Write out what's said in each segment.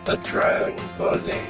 the drone bully.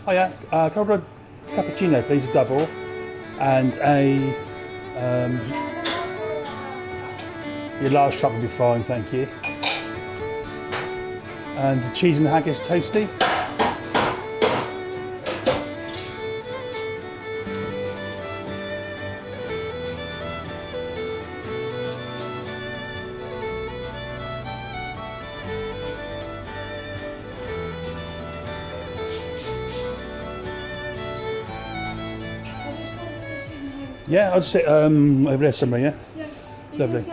Hiya, can I order a cappuccino please, a double, and your large cup will be fine, thank you. And the cheese and the haggis toasty. Yeah, I'll just sit over there somewhere, yeah? Yeah. Lovely.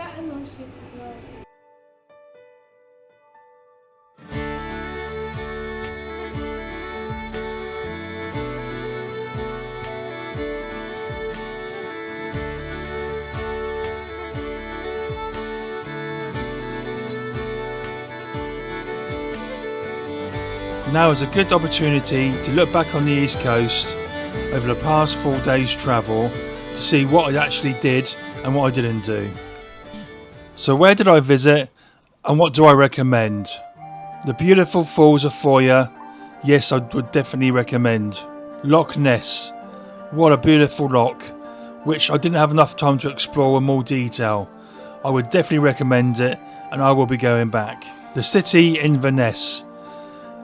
Now is a good opportunity to look back on the East Coast over the past 4 days' travel to see what I actually did and what I didn't do. So where did I visit and what do I recommend? The beautiful falls of Foya, yes, I would definitely recommend. Loch Ness, what a beautiful loch, which I didn't have enough time to explore in more detail. I would definitely recommend it and I will be going back. The city Inverness.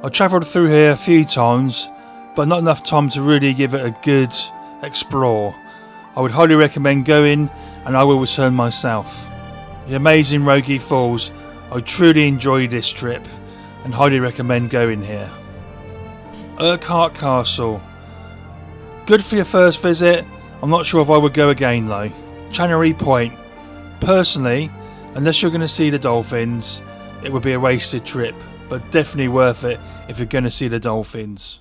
I travelled through here a few times, but not enough time to really give it a good explore. I would highly recommend going and I will return myself. The amazing Rogie Falls. I truly enjoyed this trip and highly recommend going here. Urquhart Castle. Good for your first visit. I'm not sure if I would go again though. Chancery Point. Personally, unless you're going to see the dolphins, it would be a wasted trip, but definitely worth it if you're going to see the dolphins.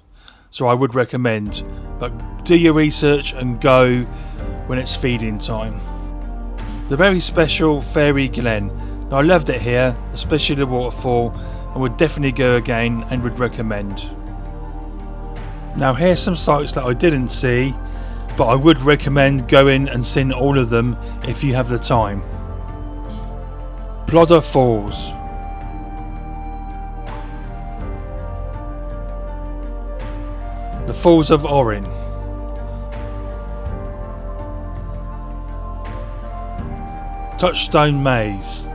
So I would recommend, but do your research and go when it's feeding time. The very special Fairy Glen. I loved it here, especially the waterfall, and would definitely go again and would recommend. Now here's some sites that I didn't see, but I would recommend going and seeing all of them if you have the time. Plodder Falls. The Falls of Orrin. Touchstone Maze.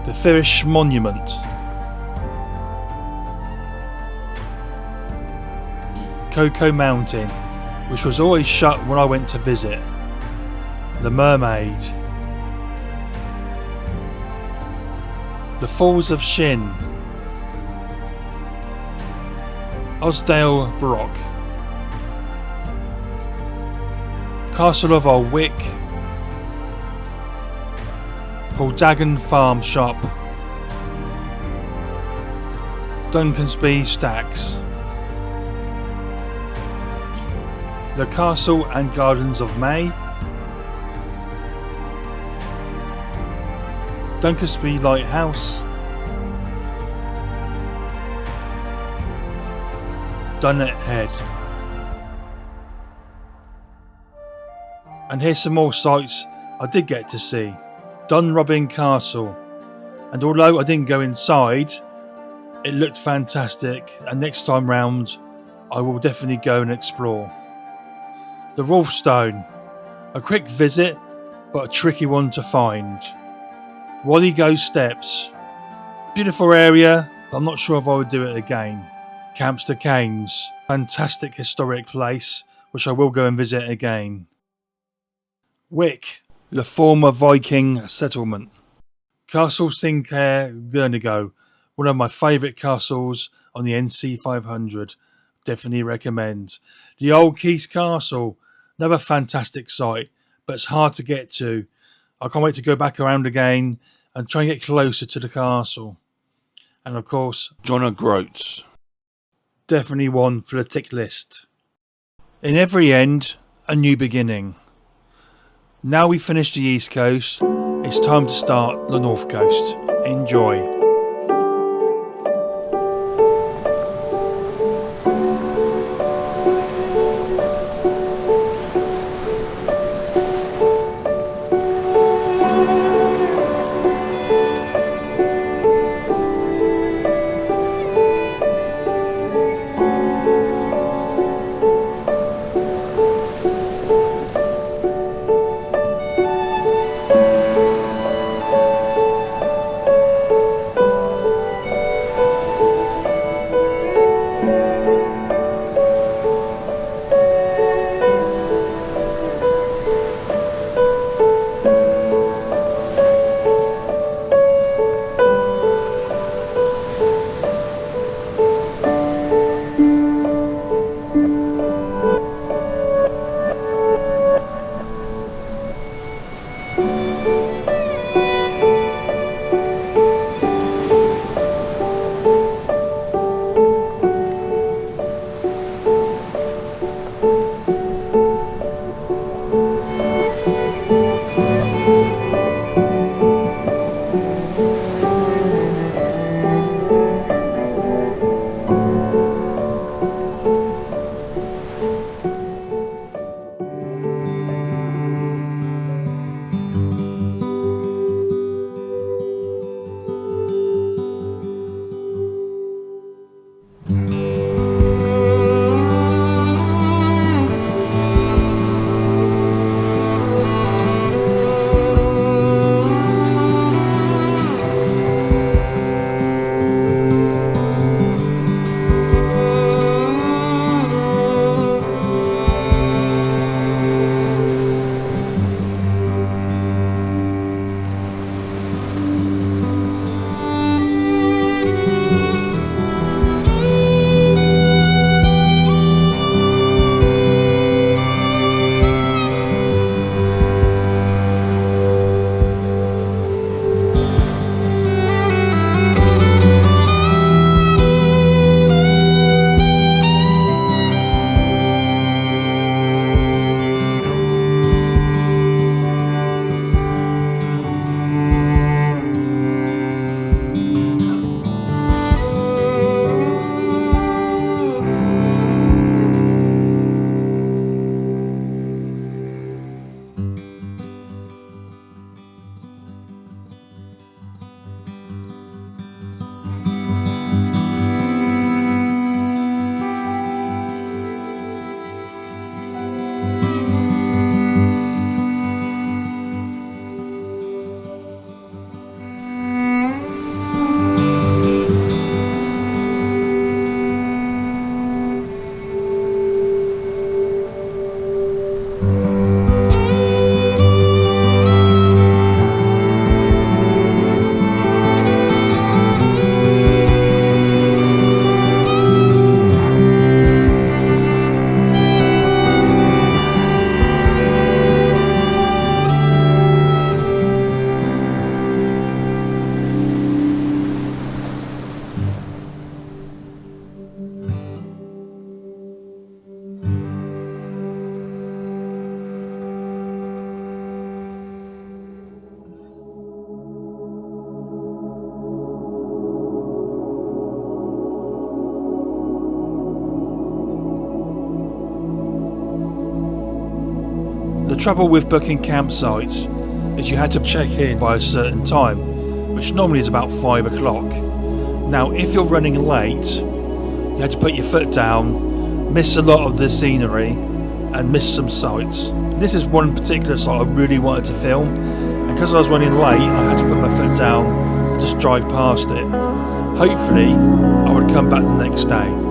The Firish Monument. Cocoa Mountain, which was always shut when I went to visit. The Mermaid. The Falls of Shin. Osdale Brock. Castle of Olwick. Poldagon Farm Shop. Duncansby Stacks. The Castle and Gardens of May. Duncansby Lighthouse. Dunnet Head. And here's some more sights I did get to see. Dunrobin Castle, and although I didn't go inside, it looked fantastic, and next time round I will definitely go and explore. The Wolfstone, a quick visit but a tricky one to find. Wallygo Steps, beautiful area, but I'm not sure if I would do it again. Campster Cairns, fantastic historic place which I will go and visit again. Wick, the former Viking settlement. Castle Sinclair Gurnigo, one of my favourite castles on the NC500. Definitely recommend. The Old Keys Castle, another fantastic site, but it's hard to get to. I can't wait to go back around again and try and get closer to the castle. And of course, John O'Groats. Definitely one for the tick list. In every end, a new beginning. Now we've finished the East Coast, it's time to start the North Coast. Enjoy. trouble with booking campsites is you had to check in by a certain time, which normally is about 5 o'clock. Now if you're running late, you had to put your foot down, miss a lot of the scenery and miss some sights. This is one particular site I really wanted to film, and because I was running late I had to put my foot down and just drive past it. Hopefully I would come back the next day.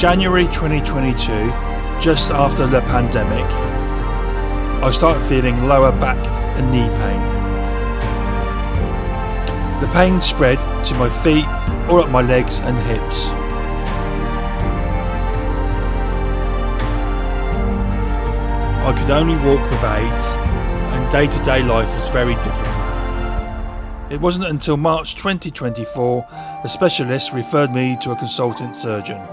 January 2022, just after the pandemic, I started feeling lower back and knee pain. The pain spread to my feet, all up my legs and hips. I could only walk with aids, and day-to-day life was very difficult. It wasn't until March 2024 a specialist referred me to a consultant surgeon.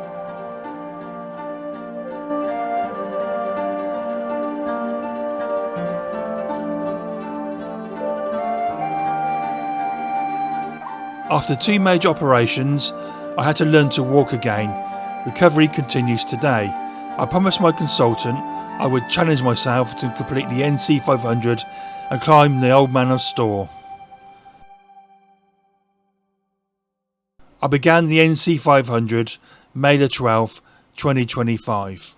After 2 major operations, I had to learn to walk again. Recovery continues today. I promised my consultant I would challenge myself to complete the NC500 and climb the Old Man of Storr. I began the NC500 May the 12th, 2025.